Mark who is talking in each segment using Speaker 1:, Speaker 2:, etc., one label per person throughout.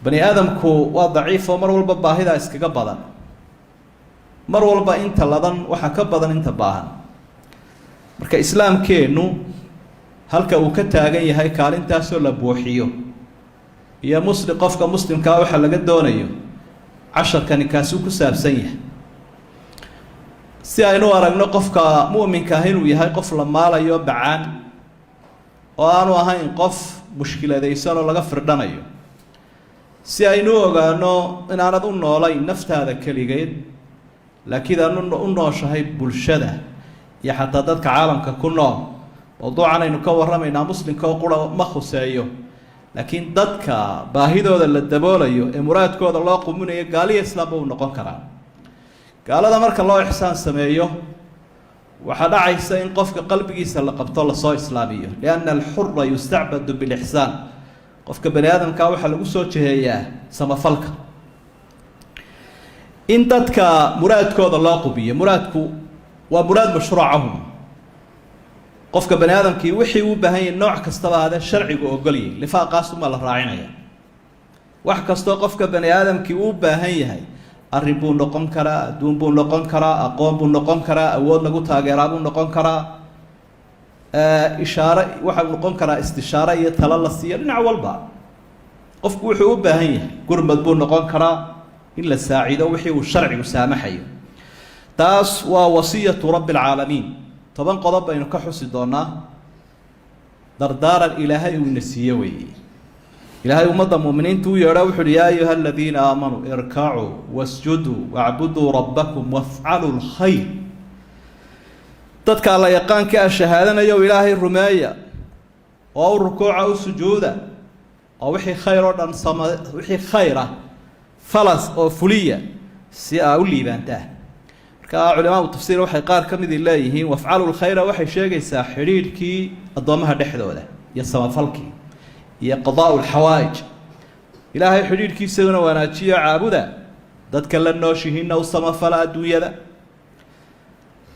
Speaker 1: bani aadamku waa daciif oo mar walba baahida iskaga badan mar walba inta ladan waxa ka badan inta baahan marka islaamkeenu halka uu ka taagan yahay kaalintaas oo la buuxiyo iyo qofka muslimka waxa laga doonayo casharkani kaasuu ku saabsan yahay si aynu aragno qofka mu'minka ah inuu yahay qof la maalayo bacaan oo aanu ahayn qof mushkiladaysan oo laga firdhanayo si aynu ogaano inaanad u noolayn naftaada keligeed laakiin aanu u nooshahay bulshada iyo xataa dadka caalamka ku nool mawduucan aynu ka warramaynaa muslimka oo qura ma khuseeyo laakiin dadka baahidooda la daboolayo ee muraadkooda loo quminayo gaaliya islaamba uu noqon karaa gaalada marka loo ixsaan sameeyo waxaa dhacaysa in qofka qalbigiisa la qabto lasoo islaamiyo lianna alxura yustacbadu bilixsaan qofka bani aadamkaa waxaa lagu soo jeheeyaa samafalka in dadka muraadkooda loo qubiyo muraadku waa muraad mashruucahum qofka bani aadamkii wixii uu baahan yahay nooc kastaba ahaadee sharcigu ogolyay lifaaqaasuma la raacinaya wax kastoo qofka bani aadamkii uu baahan yahay arrin buu noqon karaa adduun buu noqon karaa aqoon buu noqon karaa awood lagu taageeraa buu noqon karaa ishaare waxaa noqon karaa istishaare iyo talo la siiyo dhinac walba qofku wuxuu u baahan yahay gurmad buu noqon karaa in la saacido wixii uu sharcigu saamaxayo taas waa wasiyatu rabbi alcaalamiin 10 qodob baynu ka xusi doonaa dardaaran ilaahay uu ina siiye weeye ilaahay ummadda muuminiinta u yeedha wuxuu uhi yaa ayuha aladiina aamanuu irkacuu wasjuduu wacbuduu rabbakum wafcaluu lkhayr dadka alla yaqaanka ah shahaadanayo ilaahay rumeeya oo u rukuuca u sujuuda oo wixii khayr oo dhan wixii khayr ah falas oo fuliya si aa u liibaantaa marka culimaadu tafsiir waxay qaar ka mid leeyihiin wafcaluu lkhayra waxay sheegaysaa xidhiidhkii addoomaha dhexdooda iyo samafalkii iyo qadaa'u lxawaa'ij ilaahay xidhiidhkiisaguna wanaajiyo caabuda dadka la nooshihiinna u samafala adduunyada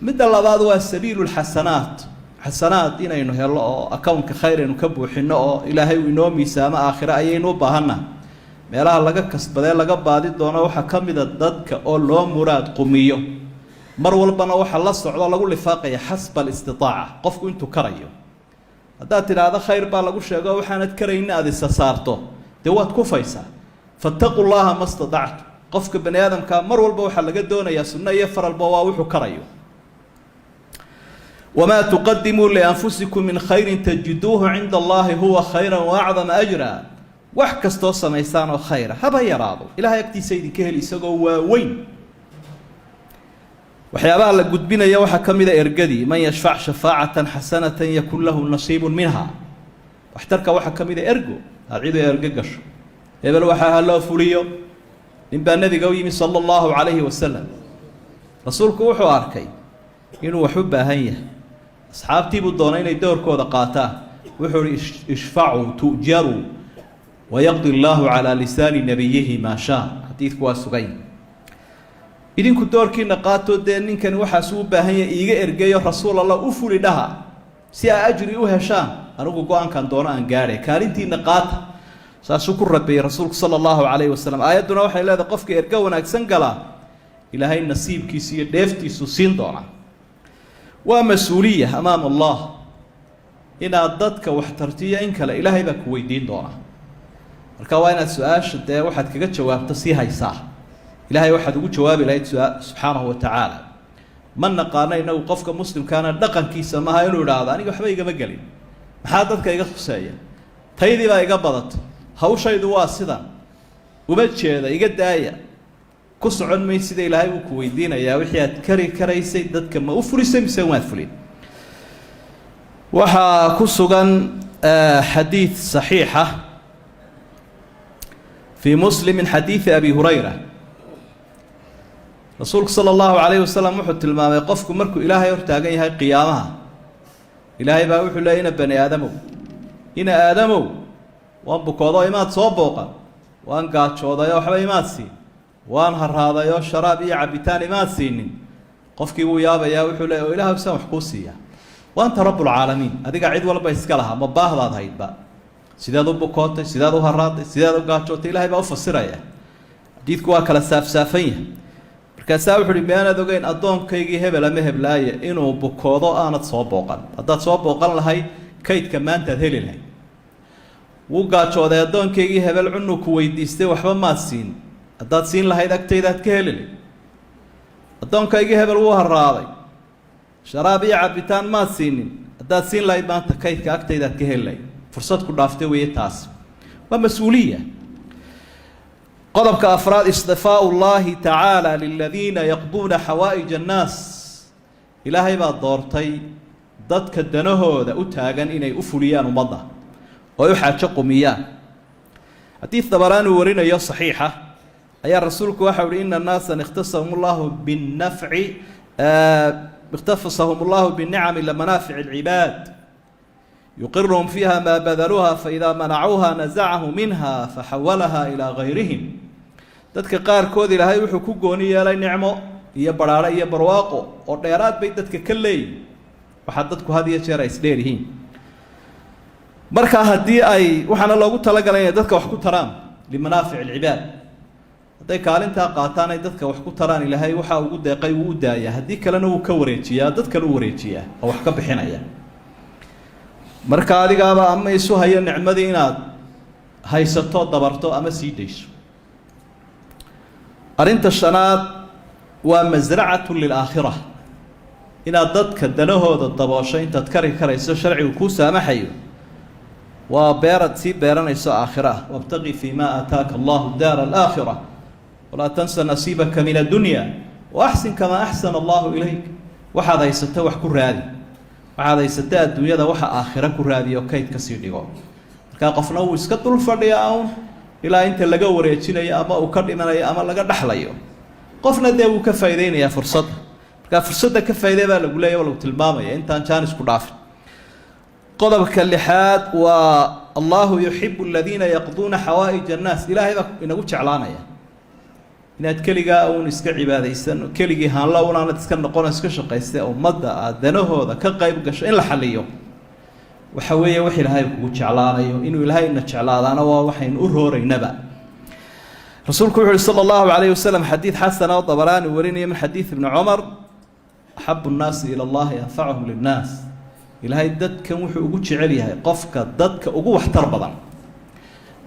Speaker 1: midda labaad waa sabiilu lxasanaat xasanaad inaynu helo oo akownka khayr aynu ka buuxinno oo ilaahay uu inoo miisaamo aakhire ayaynu u baahanna meelaha laga kasbadee laga baadi doono waxaa ka mida dadka oo loo muraad qumiyo mar walbana waxa la socdo lagu lifaaqaya xasba alistitaaca qofku intuu karayo haddaad tidhaahdo khayr baa lagu sheego waxaanad karaynin aad isa saarto dee waad kufaysaa fattaqu llaha ma statactu qofka bani aadamka mar walba waxaa laga doonayaa sunno iyo faralba waa wuxuu karayo wamaa tuqadimuu lianfusikum min khayrin tajiduuhu cinda allahi huwa khayran waacdama ajra wax kastoo samaysaan oo khayra haba yaraado ilahay agtiisa idinka heli isagoo waaweyn waxyaabaha la gudbinaya waxaa ka mid a ergadii man yashfac shafaacatan xasanatan yakun lahu nasiibun minha waxtarka waxaa ka mid a ergo aad cid ergo gasho hebel waxaa ha loo fuliyo nin baa nabiga u yimi sala allahu calayhi wasalam rasuulku wuxuu arkay inuu wax u baahan yahay asxaabtiibuu doonay inay doorkooda qaataan wuxuu ihi ishfacuu tu'jaruu wayaqdi allaahu calaa lisaani nabiyihi maa shaa xadiidku waa sugay idinku doorkiina qaatoo dee ninkani waxaas u baahan yahay iiga ergeeyo rasuul allah u fuli dhaha si aa ajri u heshaan anigu go-aankan doono aan gaadhay kaalintiina qaata saasuu ku rabeeyey rasuulku sala allahu calayhi wasalam aayadduna waxay leedahay qofka ergo wanaagsan galaa ilaahay nasiibkiisu iyo dheeftiisu siin doona waa mas-uuliya amaama allah inaad dadka wax tartiyo in kale ilaahay baa ku weydiin doona marka waa inaad su-aasha dee waxaad kaga jawaabto sii haysaa ilaahay waxaad ugu jawaabi lahayd subxaanahu watacaala ma naqaano inagu qofka muslimkaana dhaqankiisa maaha inuu idhaahdo aniga waxba igama gelin maxaa dadka iga khuseeya taydii baa iga badatay hawshaydu waa sidan uma jeeda iga daaya ku socon may sida ilaahay uu ku weydiinayaa wixii aad kari karaysay dadka ma u fulisay mise waad fulin waxaa ku sugan xadiid saxiixa fii muslim min xadiidi abi hurayra rasuulku sala allahu calayhi wasalam wuxuu tilmaamay qofku markuu ilaahay hortaagan yahay qiyaamaha ilaahay baa wuxuu leeyay ina aadamow waan bukoodoo imaad soo booqan waan gaajoodayoo waxba imaad siin waan haraadayoo sharaab iyo cabitaan imaad siinin qofkii wuu yaabayaa wuxuu leeyay oo ilaahay saan wax kuu siiyaa waanta rabbulcaalamiin adiga cid walba iska lahaa ma baahdaad haydba sidaad u bukootay sidaad u haraaday sidaad u gaajootay ilaahay baa u fasiraya xadiidku waa kala saafsaafan yahay markaasaa wuxuu uhi miyaanaad ogeyn addoonkaygii hebel ama heblaaye inuu bukoodo aanad soo booqan haddaad soo booqan lahayd kaydka maantaad heli lahayd wuu gaajooday addoonkaygii hebel cunuu ku weydiistay waxba maad siin haddaad siin lahayd agtaydaad ka heli lahayd addoonkaygii hebel wuu haraaday sharaab iyo cabitaan maad siinin haddaad siin lahayd maanta kaydka agtaydaad ka heli lahayd fursad ku dhaaftay weeye taas waa mas-uuliya qodobka afraad istifaau llaahi tacaala liladiina yaqduuna xawaa'ij annaas ilaahay baa doortay dadka danahooda u taagan inay u fuliyaan ummadda oo ay u xaajo qumiyaan xadiid dabaraani uu warinayo saxiixa ayaa rasuulku waxa uhi ina annaasan ikhtasahum llahu binnafci اkhtasahum اllahu bالnicami lamanaafic الcibaad yuqirhum fiiha maa badaluuha faإidaa manacuuha nazacahu minha faxawalaha ilىa gayrihim dadka qaarkood ilaahay wuxuu ku gooni yeelay nicmo iyo baraaro iyo barwaaqo oo dheeraad bay dadka ka leeyihin waxaa dadku had iyo jeer ay isdheer yihiin markaa haddii ay waxaana loogu talagalay inay dadka wax ku taraan limanaafic الcibaad hadday kaalintaa qaataan ay dadka wax ku taraan ilaahay waxaa ugu deeqay wuu u daayaa haddii kalena wuu ka wareejiyaa dad kale u wareejiyaa oo wax ka bixinaya marka adigaaba ama isu hayo nicmadii inaad haysato dabarto ama sii dayso arrinta shanaad waa masracatu lilaakhira inaad dadka danahooda daboosho intaad kari karayso sharcigu kuu saamaxayo waa beerad sii beeranayso aakhira ah wabtaqi fii ma aataaka allahu daara alaakhira walaa tansa nasiibaka min addunya waaxsin kamaa axsana allahu ilayk waxaad haysata wax ku raadi waxaad haysata adduunyada waxa aakhira ku raadiyo kayd ka sii dhigo markaa qofna wuu iska dul fadhiyaa uun ilaa inta laga wareejinayo ama uu ka dhimanayo ama laga dhexlayo qofna dee wuu ka faa'iideynayaa fursadda markaa fursadda ka faa'iidey baa lagu leeyahy waa lagu tilmaamaya intaan jaanis ku dhaafin qodobka lixaad waa allahu yuxibu aladiina yaqduuna xawaa'ij annaas ilaahay baa inagu jeclaanaya inaad keligaa uun iska cibaadaysan keligii haanla unaanad iska noqon iska shaqaysta ummadda aad danahooda ka qayb gasho in la xaliyo waxa weeye wax ilaahay kugu jeclaanayo inuu ilaahayna jeclaadaana waa waxaynu u rooraynaba rasuulku wuxu uhi sala allahu calayhi wasalam xadiid xasana oo dabaraani warinaya min xadiid ibni cumar axabu nnaasi ila allahi anfacahum linnaas ilaahay dadkan wuxuu ugu jecel yahay qofka dadka ugu waxtar badan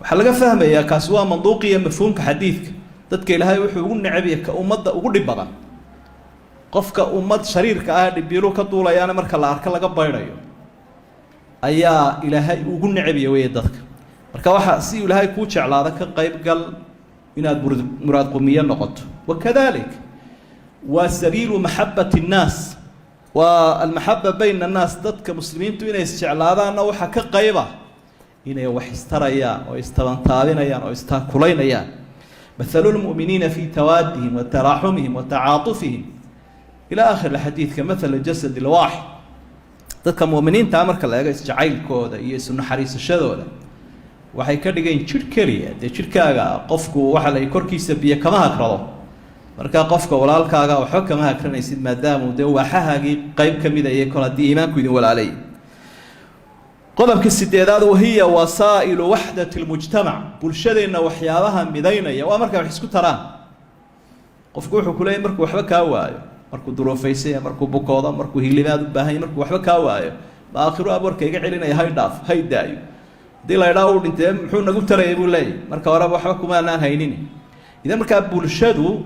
Speaker 1: waxaa laga fahmayaa kaasi waa manduuqiya mafhuumka xadiidka dadka ilaahay wuxuu ugu necabya ka ummadda ugu dhib badan qofka ummad shariirka ah dhibiilu ka duulayaana marka la arko laga baydhayo ayaa ilaahay ugu necabya weeye dadka marka waxaa si ilaahay kuu jeclaada ka qayb gal inaad muraad qumiyo noqoto wakadalik waa sabiilu maxabati الnaas waa almaxaba bayna الnaas dadka muslimiintu inay isjeclaadaanna waxaa ka qayba inay wax istarayaan oo istabantaabinayaan oo istaakulaynayaan مثل المؤمنين في توادهم وتراحمهم وتعاطفهم إلى آخر الحديث كمثل الجسد الواحد dadka muuminiinta marka la eego isjacaylkooda iyo isu naxariisashadooda waxay ka dhigeen jir kaliya dee jirkaaga qofku waxa la korkiisa biyo kama hakrado marka qofka walaalkaaga waxba kama hakranaysid maadaama dee waxahaagii qayb ka mid ah kol haddii iimaanku idin walaalay qodobka sideedaad wahiya wasaa'ilu waxdati lmujtamac bulshadeenna waxyaabaha midaynaya waa markaa wax isku taraan qofku wuxuu ku leeyahy markuu waxba kaa waayo markuu duruufaysaya markuu bukoodo markuu hilimaad u baahan yahy markuu waxba kaa waayo ma aakhiru aborka iga celinaya hay dhaaf hay daayo haddii la idhaa uu dhintee muxuu nagu tarayay buu leeyahy marka horeba waxba kumaanaan haynin idan markaa bulshadu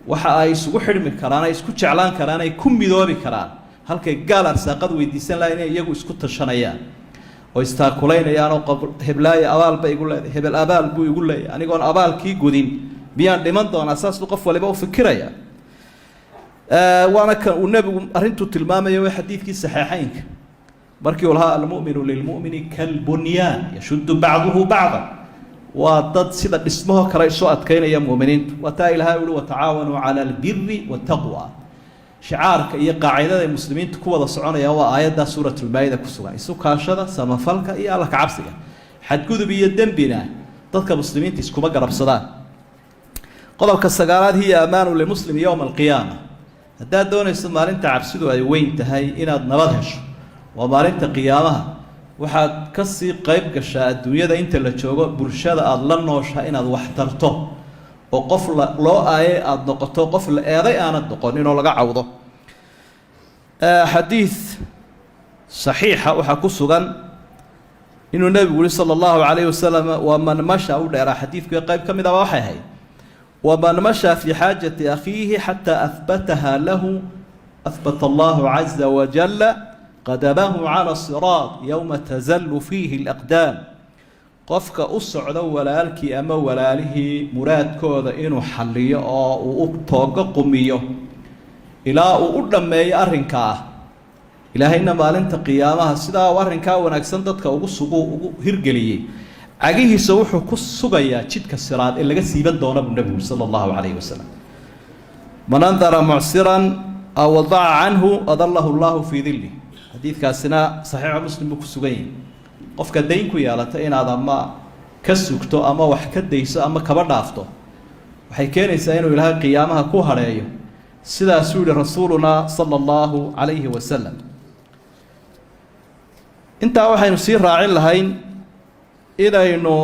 Speaker 1: waxa ay isugu xidhmi karaan ay isku jeclaan karaan ay ku midoobi karaan halkay gaal arsaaqad weydiisan laha inay iyagu isku tashanayaan oo istaakulaynayaan oo heblaayo abaal bay igu leedahay hebel abaal buu igu leeyahay anigoon abaalkii gudin miyaan dhiman doonaa saasuu qof waliba u fikiraya waana kan uu nebigu arrintuu tilmaamayo waa xadiidkii saxiixaynka markii uu lahaa almu'minu lilmu'mini kalbunyaan yashuddu bacduhu bacdan waa dad sida dhismahoo kale isu adkaynaya mu'miniintu wataa ilaahay uli watacaawanuu cala albiri waataqwa shicaarka iyo qaacidada ay muslimiintu ku wada soconayaan waa aayadda suuratulmaa'ida ku sugan isu kaashada samafalka iyo alla ka cabsiga xadgudub iyo dembina dadka muslimiinta iskuma garabsadaan qodobka sagaalaad hiya amaanu limuslim yowma alqiyaama haddaad doonayso maalinta cabsidu ay weyn tahay inaad nabad hesho waa maalinta qiyaamaha waxaad ka sii qayb gashaa adduunyada inta la joogo bulshada aada la nooshahay inaad wax tarto oo qof loo aayay aada noqoto qof la eeday aanad noqonin oo laga cawdo xadiid saxiixa waxaa ku sugan inuu nebigu yihi sala allahu calayhi wasalam waman masha u dheeraa xadiidku qayb ka mid aba waxay ahayd waman mashaa fii xaajati akhiihi xataa ahbataha lahu ahbata allahu caza wajalla qadamahu cala siraad yowma tazallu fiihi alaqdaam qofka u socdo walaalkii ama walaalihii muraadkooda inuu xalliyo oo uu u tooga qumiyo ilaa uu u dhammeeyo arrinka ah ilaahayna maalinta qiyaamaha sidaa uu arrinkaa wanaagsan dadka ugu hirgeliyey cagihiisa wuxuu ku sugayaa jidka siraad ee laga siiban doona buu nebigu sala allahu calayhi wasalam man andara mucsiran aw wadaca canhu adallahu allahu fii dilli xadiidkaasina saxiixa muslim buu ku sugan yahay qofka dayn ku yeelata inaad ama ka sugto ama wax ka dayso ama kaba dhaafto waxay keenaysaa inuu ilaahay qiyaamaha ku hadheeyo sidaasuu yihi rasuulunaa sala allahu calayhi wasalam intaa waxaynu sii raacin lahayn inaynu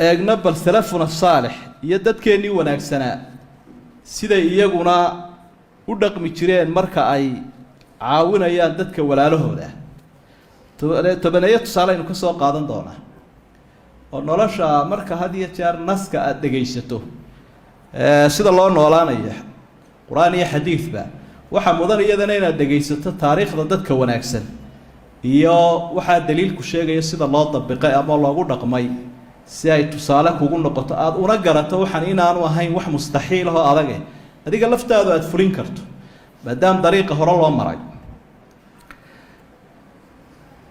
Speaker 1: eegno bal salafuna saalix iyo dadkeennii wanaagsanaa siday iyaguna u dhaqmi jireen marka ay caawinayaan dadka walaalahooda tobaneeyo tusaale aynu ka soo qaadan doonaa oo nolosha marka had iyo jeer naska aada dhegaysato sida loo noolaanayo qur-aan iyo xadiidba waxaa mudan iyadana inaad dhegaysato taariikhda dadka wanaagsan iyo waxaa daliilku sheegaya sida loo dabiqay ama loogu dhaqmay si ay tusaale kugu noqoto aada una garato waxaan inaanu ahayn wax mustaxiil ahoo adage adiga laftaadu aada fulin karto maadaama dariiqa hore loo maray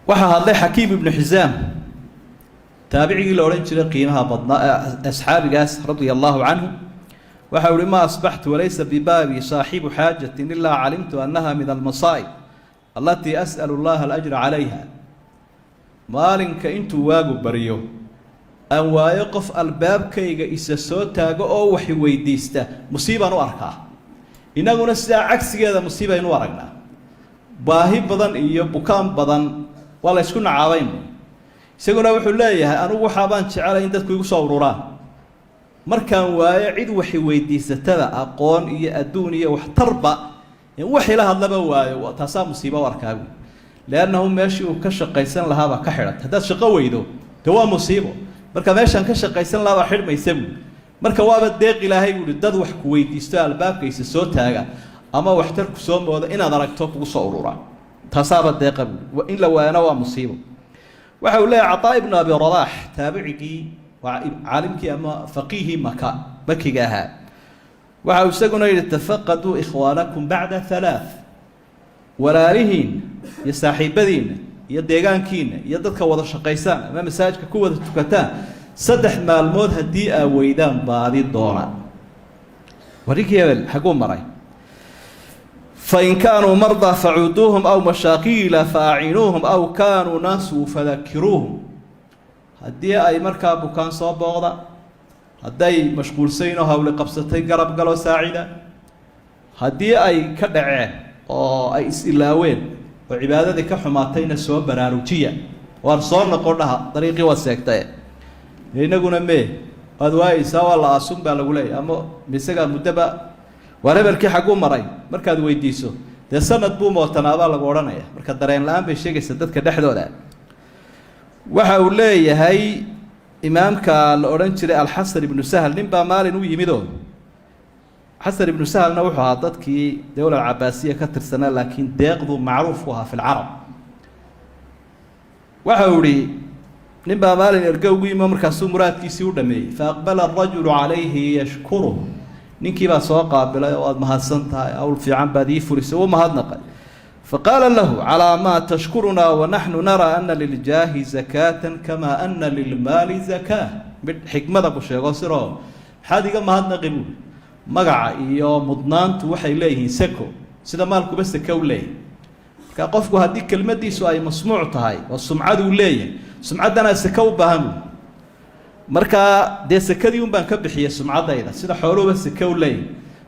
Speaker 1: waxaa hadlay xakiim ibnu xisaam taabicigii la odhan jiray qiimaha badnaa asxaabigaas radia allahu canhu waxa uhi ma asbaxtu walaysa bibaabi saaxibu xaajatin ilaa calimtu annaha min almasaa'ib allatii as'alu allaha alajra calayha maalinka intuu waagu baryo aan waayo qof albaabkayga isa soo taago oo wax weydiista musiibaan u arkaa innaguna sidaa cagsigeeda musiibaynu u aragnaa baahi badan iyo bukaan badan waa la ysku nacaabayn isaguna wuxuu leeyahay anugu waxaabaan jecelay in dadku igu soo ururaan markaan waayo cid waxay weydiisatada aqoon iyo adduun iyo waxtarba in wax ila hadlaba waayo taasaa musiibo u arkaa buui leannahu meeshii uu ka shaqaysan lahaabaa ka xidhan haddaad shaqo weydo de waa musiibo marka meeshaan ka shaqaysan lahaabaa xidhmaysa buui marka waaba deeq ilaahay buuhi dad wax ku weydiisto albaabkaysa soo taaga ama waxtar ku soo mooda inaad aragto kugu soo ururaan taasaaba deeqa buui in la waayana waa musiibo waxa uu leeyahay cataa ibnu abi rabaax taabicigii waa caalimkii ama faqiihii makiga ahaa waxa uu isaguna yidhi tafaqaduu ikhwaanakum bacda halaath walaalihiin iyo saaxiibadiinna iyo deegaankiinna iyo dadka wada shaqaysaan ama masaajidka ku wada tukataan 3 maalmood haddii aa weydaan baadi doona warigii hebel xaguu maray fain kaanuu mardaa facuuduuhum aw mashaaqiila faacinuuhum aw kaanuu naasuu fadakiruuhum haddii ay markaa bukaan soo booqda hadday mashquulsaynoo hawli qabsatay garab galoo saacida haddii ay ka dhaceen oo ay is-ilaaween oo cibaadadii ka xumaatayna soo baraarujiya waar soo noqon dhaha dariiqii waa seegtae inaguna mee waad waayeysaa waa la aasun baa lagu leeyahy ama misagaa muddoba waar hebelkii xagguu maray markaad weydiiso dee sanad buu mootanaabaa lagu odhanaya marka dareen la-aan bay sheegaysa dadka dhexdooda waxa uu leeyahay imaamka la odhan jiray alxasan ibnu sahl nin baa maalin u yimidoo xasan ibnu sahlna wuxuu ahaa dadkii dowla cabaasiya ka tirsanaa laakiin deeqdu macruuf ku ahaa fi lcarab waxa uu ihi nin baa maalin erge ugu yimo markaasuu muraadkiisii u dhameeyey faaqbala arajulu calayhi yashkuruh ninkii baa soo qaabilay oo aada mahadsan tahay awl fiican baad ii furisay uu mahadnaqay faqaala lahu calaa maa tashkurunaa wanaxnu naraa ana liljaahi zakaatan kamaa ana lilmaali zakaa mid xikmada ku sheego siroo maxaad iga mahadnaqi buui magaca iyo mudnaantu waxay leeyihiin sako sida maalkuba sake u leeyahy marka qofku haddii kelmadiisu ay masmuuc tahay oo sumcaduu leeyahay sumcaddanaa sake u baahan buui markaa dee sakadii un baan ka bixiyay sumcaddayda sida xooluhuba sake u leeyahy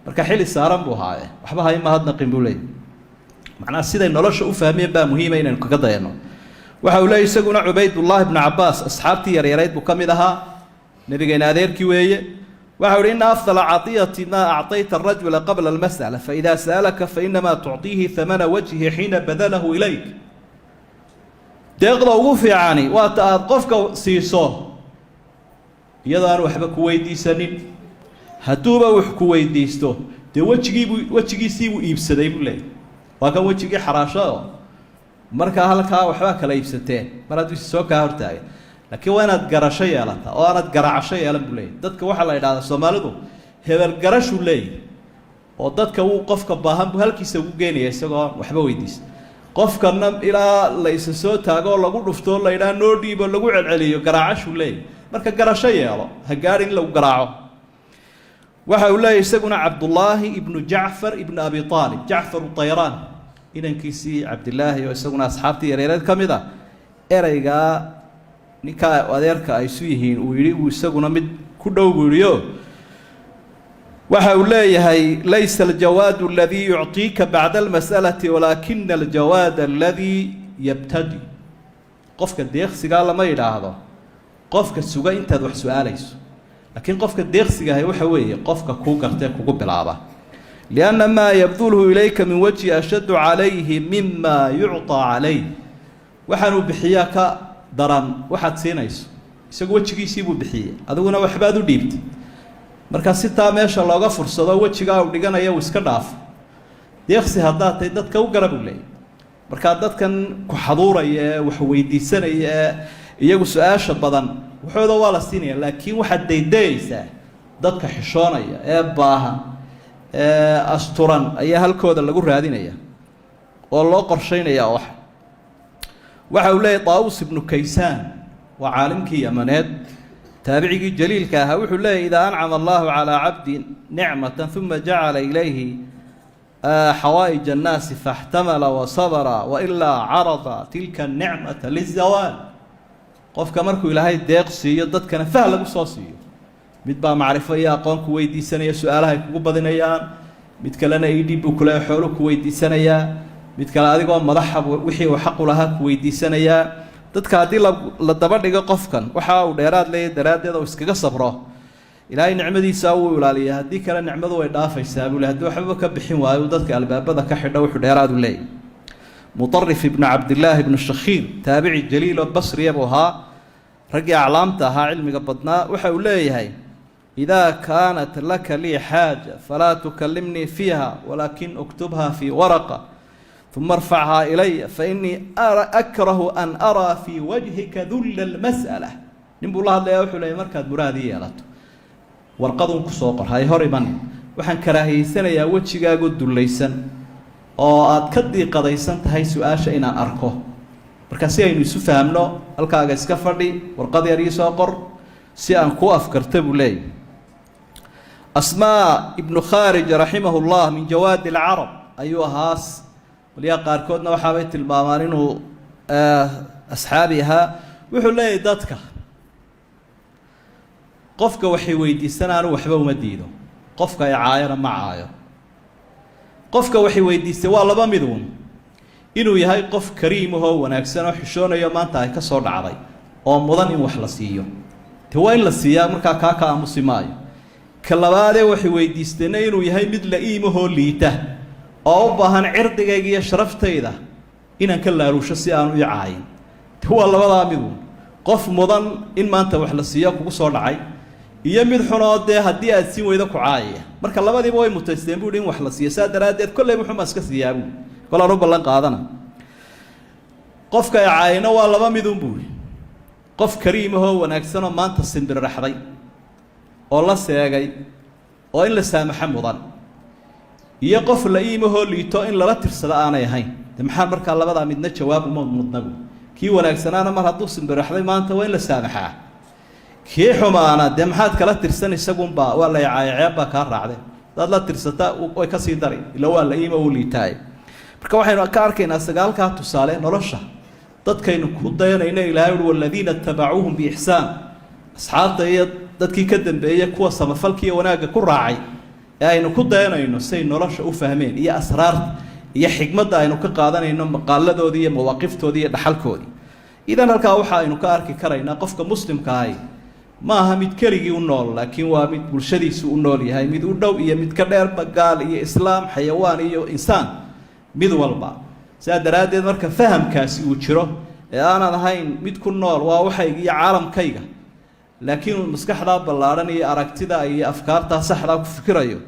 Speaker 1: marka xili saaran buu haaye waxba ha i mahadnaqin buu leeyahy macnaha siday nolosha u fahmeen baa muhiima inaynu kaga dayano وحولي يسقون عبيد الله بن عباس أصحابتي يريد بكملها نبي نادير كويه وحول إن أفضل عطية ما أعطيت الرجل قبل المسألة فإذا سألك فإنما تعطيه ثمن وجهه حين بذله إليك تغضى وقف يعني وتأقفك سيصو يضان وحبك ويدي سنين هتوبة وحكو ويديستو دي وجهي سيبو إيبسده يقول لي وكان وجهي حراشة مركا هلكا وحباك لا إيبستين مراد يسوكا هرتاي laakiin waa inaad garasho yeelataa oo aanad garaacasho yeelan buu leeyahay dadka waxaa la yidhahdaa soomaalidu hebel garashuu leeyahay oo dadka uu qofka baahan buu halkiisa ugu geenaya isagoo waxba weydiisa qofkana ilaa la isa soo taago oo lagu dhufto la yidhaha noo dhiibo lagu celceliyo garaacashuu leeyahay marka garasho yeelo ha gaadhin lagu garaaco waxa uu leeyahay isaguna cabdullaahi ibnu jacfar ibnu abi aalib jacfar tayraan inankiisii cabdillaahi oo isaguna asxaabtii yareereed ka mid ah eraygaa ninka adeerka ay isu yihiin uu yiri uu isaguna mid ku dhow buuriyo waxa uu leeyahay laysa aljawaad alladhi yu'tika ba'da almas'alati walakin aljawaad alladhi yabtadi qofka deeqsiga lama yiraahdo qofka suga intaad wax su'aalayso laakiin qofka deeqsiga ah waxa weeye qofka ku gartay kugu bilaaba lianna ma yabdulhu ilayka min wajhi ashaddu alayhi mimma yu'ta alayhi waxanu bixiyaka daran waxaad siinayso isagu wajigiisii buu bixiyay adiguna waxbaad u dhiibtay marka si taa meesha looga fursado wajiga uu dhiganayo uu iska dhaaf deeqsi haddaad tahay dadka u garab u leeyahay marka dadkan ku xaduuraya wax weydiisanaya iyagu su'aasha badan waxooda waa la siinaya laakiin waxaad daydayaysaa dadka xishoonaya ee baahan ee asturan ayaa halkooda lagu raadinaya oo loo qorsheynaya waxa uu leeyahay طاووس بن كيسان وعالمك يمنات تابعي جليل كاها وحو leeyahay إذا أنعم الله على عبد نعمة ثم جعل إليه حوائج الناس فاحتمل وصبر وإلا عرض تلك النعمة للزوال قفك مركو إلهي ديقسي dadkana fah lagu soo siiyo mid baa macrifo iyo aqoon ku weydiisanaya su'aalaha ku badinayaan mid kalena idib ku kala xoolo ku weydiisanaya mid kale adigoo madaxa wixii uu xaq u lahaa ku weydiisanaya dadka hadii la daba dhigo qofkan waxa uu dheeraad leeyahay daraadeed oo iskaga sabro ilaahay nicmadiisa uu ilaaliyaa hadii kale nicmadu way dhaafaysaa buu leeyahay waxba ka bixin waayo dadka albaabada ka xidha wuxuu dheeraad u leeyahay mutarrif ibn abdullah ibn shakhir taabici jaliil basri abuha ragi aclaamta ha cilmiga badnaa waxa uu leeyahay إذا كانت لك لي حاجة فلا تكلمني فيها ولكن اكتبها في ورقة ثم ارفعها إلي فإني أكره أن أرى في وجهك ذل المسألة نبو الله الله يوحو لي مركز مرادي يالاتو ورقضون كسوقر هاي هوريبان وحن كراهي سنة يا وجهك قد الليسان oo aad ka diiqadaysan tahay su'aasha inaan arko markaas aynu isu fahamno halkaaga iska fadhi warqad yar ii soo qor si aan ku afkarto bulay asmaa ibn kharij rahimahullah min jawaad al-arab ayuhaas waliya qaarkoodna waxa ay tilmaamaan inuu asxaabiha wuxuu leeyahay dadka qofka waxay weydiisanaan waxba uma diido qofka ay caayana ma caayo qofka waxay weydiistay waa laba midun inuu yahay qof kariim oo wanaagsan oo xishoonayo maanta ay ka soo dhacday oo mudan in wax la siiyo waa in la siiyaa markaa ka aamusimaayo ka labaad ee waxay weydiisteen inuu yahay mid la iimahoo liita oo u baahan cirdigayga iyo sharaftayda inaan ka laaruusho si aan u caayin waa labadaa midun qof mudan in maanta wax la siiyo kugu soo dhacay iyo mid xunoo dee haddii aad siin weydo ku caayaya marka labadiiba way mutaysteen buu in wax la siiyo saa daraadeed kolley muxuu iska siiyaa buu kolaan u ballan qaadana qofka ay caayina waa laba midun buu qof kariim ah oo wanaagsan oo maanta sinbir raxday oo la seegay oo in la saamaxa mudan iyo qof la iimahoo liito in lala tirsado aanay ahayn maxaa markaa labadaa midna jawaab uma mudnabu kii wanaagsanaana mar hadduu sinbir raxday maanta waa in la saamaxaa kii xumaana dee maxaad kala tirsan isagunbaa waa la ceeb baa kaa raacdeen dad la tirsata way ka sii dari ila waa la iima u liitaay marka waxaynu ka arkaynaa sagaalkaa tusaale nolosha dadkaynu ku dayanayna ilaahay walladina tabacuuhum biihsaan asxaabta iyo dadkii ka dambeeyay kuwa samafalkiiyo wanaagga ku raacay ee aynu ku dayanayno say nolosha u fahmeen iyo asraarta iyo xigmadda aynu ka qaadanayno maqaaladoodii iyo mawaaqiftoodii iyo dhaxalkoodii idan halkaa waxa aynu ka arki karaynaa qofka muslimka ahi ma aha mid keligii u nool laakiin waa mid bulshadiisu u nool yahay mid u dhow iyo mid ka dheerba gaal iyo islaam xayawaan iyo insaan mid walba sidaa daraaddeed marka fahamkaasi uu jiro ee aanad ahayn mid ku nool waa waxayga iyo caalamkayga laakiin maskaxdaa ballaadhan iyo aragtida iyo afkaartaa saxdaa ku fikirayo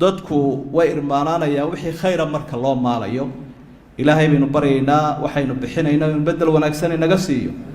Speaker 1: dadku way irmaanaanayaan wixii khayra marka loo maalayo ilaahay baynu baryaynaa waxaynu bixinaynaa in bedel wanaagsan inaga siiyo